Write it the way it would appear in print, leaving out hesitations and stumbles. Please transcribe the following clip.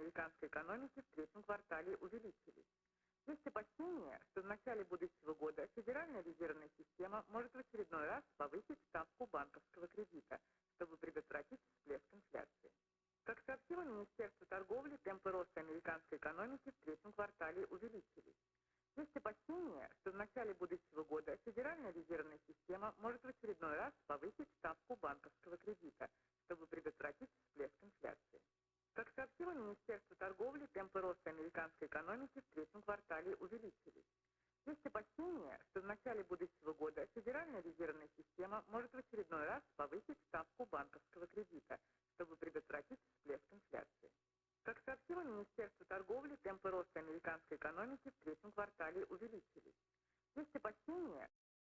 американской экономики в третьем квартале увеличились. Есть опасения, что в начале будущего года Федеральная резервная система может в очередной раз повысить ставку банковского кредита, чтобы предотвратить всплеск инфляции. Как сообщило Министерство торговли, темпы роста американской экономики в третьем квартале увеличились. Есть опасения, что в начале будущего года Федеральная резервная система может в очередной раз повысить ставку банковского кредита, чтобы предотвратить всплеск инфляции. Как сообщило Министерство торговли, темпы роста американской экономики в третьем квартале увеличились. Есть опасения, что в начале будущего года Федеральная резервная система может в очередной раз повысить ставку банковского кредита, чтобы предотвратить всплеск инфляции. Как сообщило Министерство торговли, темпы роста американской экономики в третьем квартале увеличились. Есть опасения,